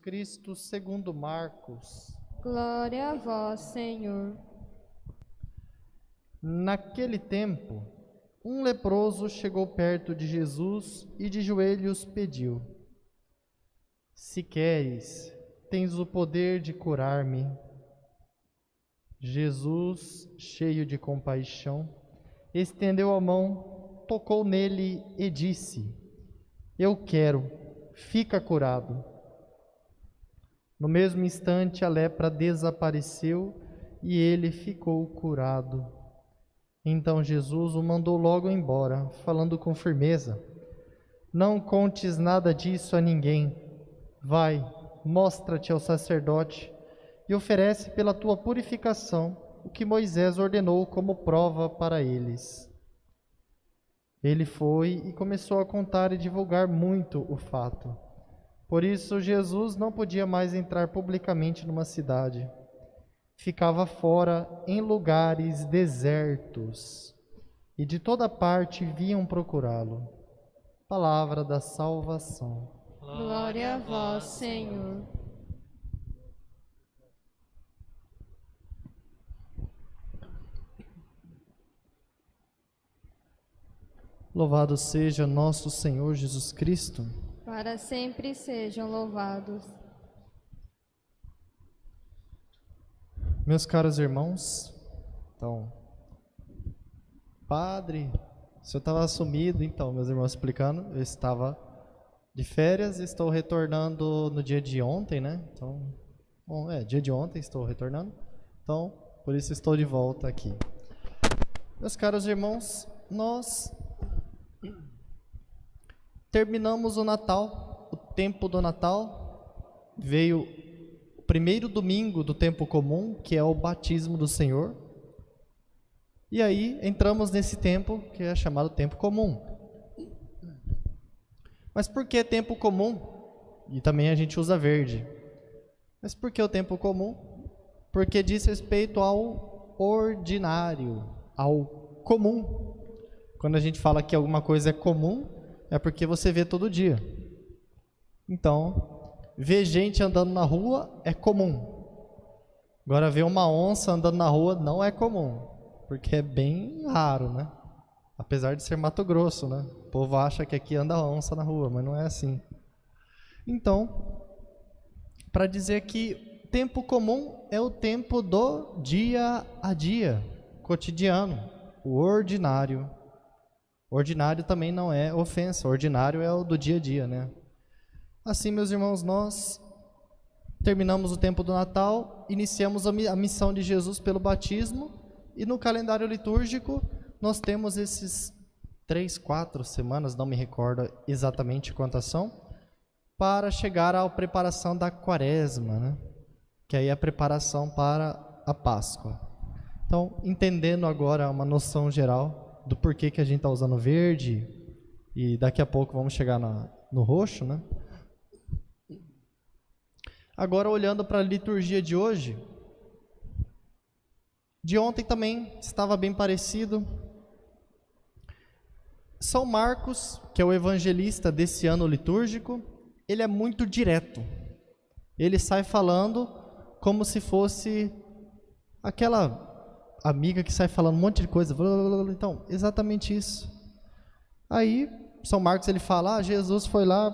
Cristo segundo Marcos. Glória a vós, Senhor. Naquele tempo, um leproso chegou perto de Jesus e de joelhos pediu: Se queres, tens o poder de curar-me. Jesus, cheio de compaixão, estendeu a mão, tocou nele e disse: Eu quero, fica curado. No mesmo instante, a lepra desapareceu e ele ficou curado. Então Jesus o mandou logo embora, falando com firmeza: Não contes nada disso a ninguém. Vai, mostra-te ao sacerdote e oferece pela tua purificação o que Moisés ordenou como prova para eles. Ele foi e começou a contar e divulgar muito o fato. Por isso, Jesus não podia mais entrar publicamente numa cidade. Ficava fora em lugares desertos, e de toda parte vinham procurá-lo. Palavra da salvação. Glória a vós, Senhor. Louvado seja nosso Senhor Jesus Cristo. Para sempre sejam louvados. Meus caros irmãos, então, padre, o senhor estava sumido, então, meus irmãos explicando, eu estava de férias, estou retornando no dia de ontem, né? Então, dia de ontem estou retornando, então, por isso estou de volta aqui. Meus caros irmãos, nós terminamos o Natal, o tempo do Natal, veio o primeiro domingo do tempo comum, que é o batismo do Senhor, e aí entramos nesse tempo que é chamado tempo comum. Mas por que tempo comum? E também a gente usa verde. Mas por que o tempo comum? Porque diz respeito ao ordinário, ao comum. Quando a gente fala que alguma coisa é comum, é porque você vê todo dia. Então, ver gente andando na rua é comum. Agora, ver uma onça andando na rua não é comum, porque é bem raro, né? Apesar de ser Mato Grosso, né? O povo acha que aqui anda onça na rua, mas não é assim. Então, para dizer que tempo comum é o tempo do dia a dia, cotidiano, o ordinário. Ordinário também não é ofensa, ordinário é o do dia a dia, né? Assim, meus irmãos, nós terminamos o tempo do Natal, iniciamos a missão de Jesus pelo batismo, e no calendário litúrgico nós temos esses 3, 4 semanas, não me recordo exatamente quantas são, para chegar à preparação da Quaresma, né? Que aí é a preparação para a Páscoa. Então, entendendo agora uma noção geral do porquê que a gente está usando verde, e daqui a pouco vamos chegar no roxo, né? Agora, olhando para a liturgia de hoje, de ontem também estava bem parecido. São Marcos, que é o evangelista desse ano litúrgico, ele é muito direto. Ele sai falando como se fosse aquela amiga que sai falando um monte de coisa. Então, exatamente isso. Aí, São Marcos ele fala: Jesus foi lá,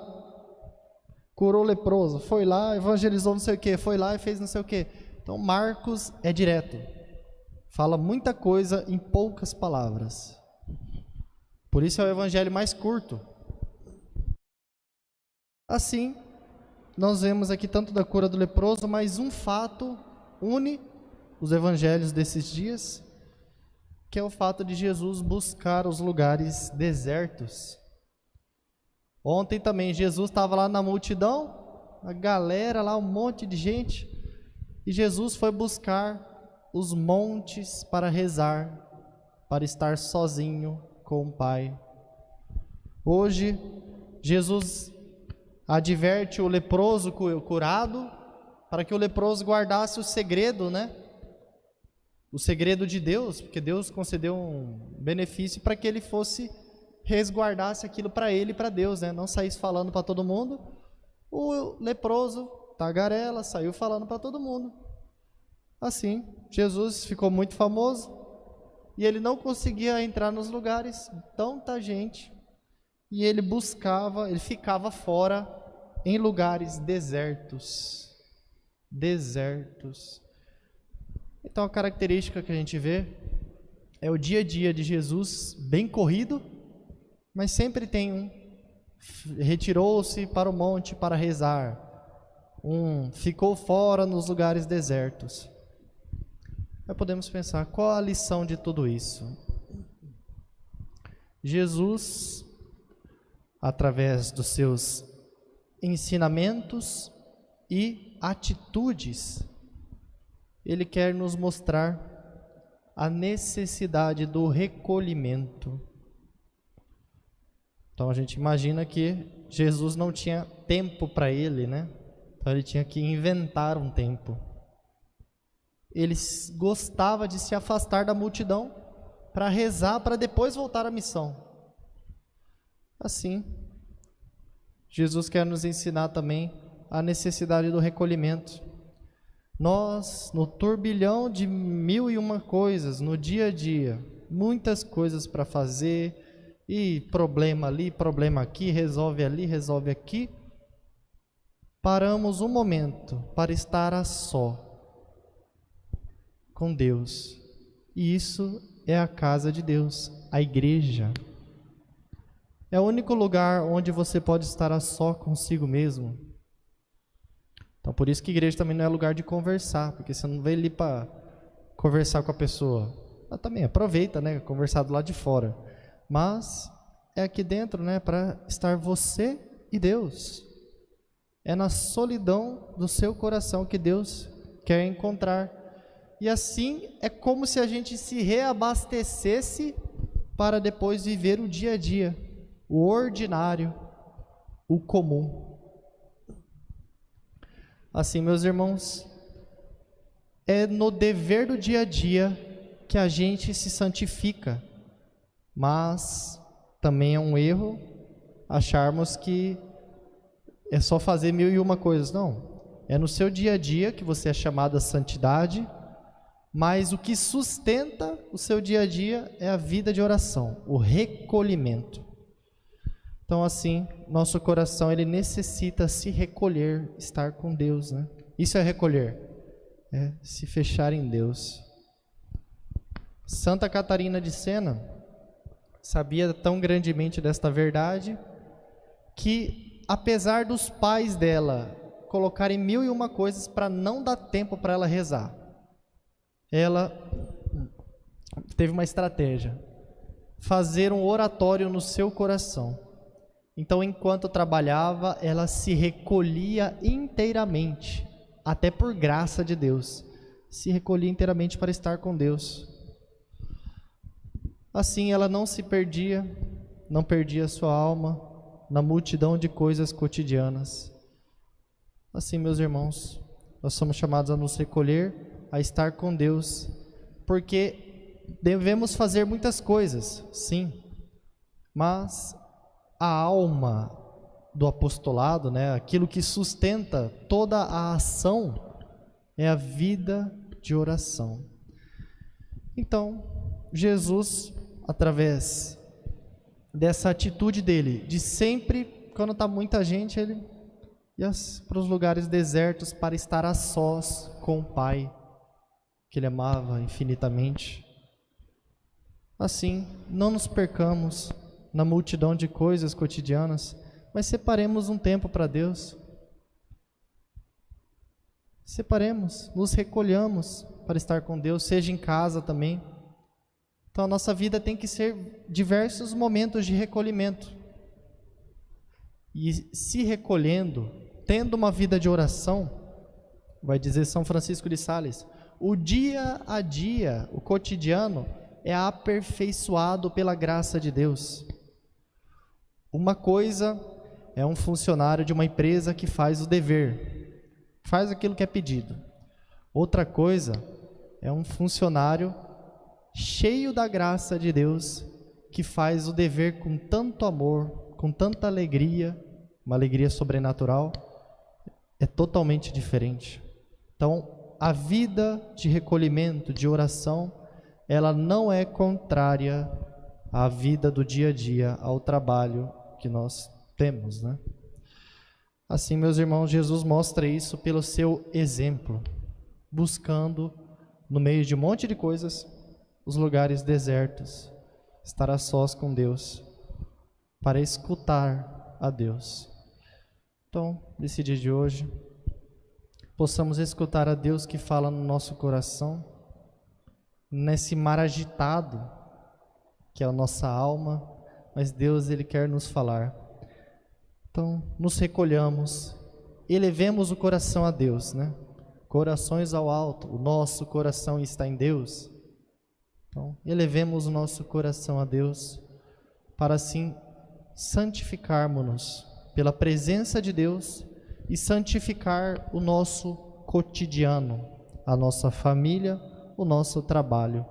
curou o leproso, foi lá, evangelizou não sei o que, foi lá e fez não sei o que. Então, Marcos é direto. Fala muita coisa em poucas palavras. Por isso é o evangelho mais curto. Assim, nós vemos aqui tanto da cura do leproso, mas um fato une os evangelhos desses dias, que é o fato de Jesus buscar os lugares desertos. Ontem também Jesus estava lá na multidão, a galera lá, um monte de gente, e Jesus foi buscar os montes para rezar, para estar sozinho com o Pai. Hoje, Jesus adverte o leproso curado, para que o leproso guardasse o segredo, né? O segredo de Deus, porque Deus concedeu um benefício para que ele resguardasse aquilo para ele e para Deus, né? Não saísse falando para todo mundo. O leproso tagarela, saiu falando para todo mundo. Assim, Jesus ficou muito famoso e ele não conseguia entrar nos lugares, tanta gente, e ele ficava fora em lugares desertos. Então a característica que a gente vê é o dia a dia de Jesus bem corrido, mas sempre tem retirou-se para o monte para rezar, ficou fora nos lugares desertos. Aí podemos pensar, qual a lição de tudo isso? Jesus, através dos seus ensinamentos e atitudes, ele quer nos mostrar a necessidade do recolhimento. Então a gente imagina que Jesus não tinha tempo para ele, né? Então ele tinha que inventar um tempo. Ele gostava de se afastar da multidão para rezar, para depois voltar à missão. Assim, Jesus quer nos ensinar também a necessidade do recolhimento. Nós, no turbilhão de 1001 coisas, no dia a dia, muitas coisas para fazer, e problema ali, problema aqui, resolve ali, resolve aqui, paramos um momento para estar a só com Deus. E isso é a casa de Deus, a igreja. É o único lugar onde você pode estar a só consigo mesmo. Então por isso que a igreja também não é lugar de conversar, porque você não veio ali para conversar com a pessoa. Mas também aproveita, né, conversar do lado de fora. Mas é aqui dentro, né, para estar você e Deus. É na solidão do seu coração que Deus quer encontrar. E assim é como se a gente se reabastecesse para depois viver o dia a dia, o ordinário, o comum. Assim, meus irmãos, é no dever do dia a dia que a gente se santifica, mas também é um erro acharmos que é só fazer 1001 coisas. Não, é no seu dia a dia que você é chamado à santidade, mas o que sustenta o seu dia a dia é a vida de oração, o recolhimento. Então assim, nosso coração ele necessita se recolher, estar com Deus, né? Isso é recolher, é se fechar em Deus. Santa Catarina de Sena sabia tão grandemente desta verdade que, apesar dos pais dela colocarem 1001 coisas para não dar tempo para ela rezar, ela teve uma estratégia: fazer um oratório no seu coração. Então, enquanto trabalhava, ela se recolhia inteiramente, até por graça de Deus, se recolhia inteiramente para estar com Deus. Assim, ela não se perdia, não perdia sua alma na multidão de coisas cotidianas. Assim, meus irmãos, nós somos chamados a nos recolher, a estar com Deus, porque devemos fazer muitas coisas, sim, mas a alma do apostolado, né, aquilo que sustenta toda a ação, é a vida de oração. Então, Jesus, através dessa atitude dele, de sempre, quando está muita gente, ele ia para os lugares desertos para estar a sós com o Pai, que ele amava infinitamente. Assim, não nos percamos na multidão de coisas cotidianas, mas separemos um tempo para Deus. Separemos, nos recolhamos para estar com Deus, seja em casa também. Então a nossa vida tem que ser diversos momentos de recolhimento. E se recolhendo, tendo uma vida de oração, vai dizer São Francisco de Sales, o dia a dia, o cotidiano, é aperfeiçoado pela graça de Deus. Uma coisa é um funcionário de uma empresa que faz o dever, faz aquilo que é pedido. Outra coisa é um funcionário cheio da graça de Deus, que faz o dever com tanto amor, com tanta alegria, uma alegria sobrenatural, é totalmente diferente. Então, a vida de recolhimento, de oração, ela não é contrária à vida do dia a dia, ao trabalho que nós temos, né? Assim, meus irmãos, Jesus mostra isso pelo seu exemplo, buscando, no meio de um monte de coisas, os lugares desertos, estar a sós com Deus, para escutar a Deus. Então, nesse dia de hoje, possamos escutar a Deus que fala no nosso coração, nesse mar agitado, que é a nossa alma, mas Deus, Ele quer nos falar. Então, nos recolhamos, elevemos o coração a Deus, né? Corações ao alto, o nosso coração está em Deus. Então, elevemos o nosso coração a Deus, para assim santificarmos-nos pela presença de Deus e santificar o nosso cotidiano, a nossa família, o nosso trabalho,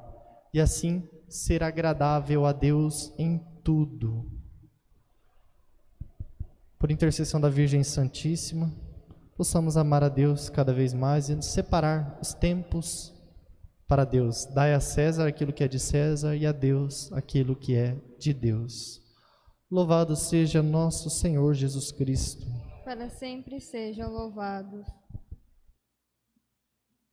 e assim ser agradável a Deus em tudo. Por intercessão da Virgem Santíssima, possamos amar a Deus cada vez mais e separar os tempos para Deus. Dai a César aquilo que é de César e a Deus aquilo que é de Deus. Louvado seja nosso Senhor Jesus Cristo. Para sempre sejam louvados.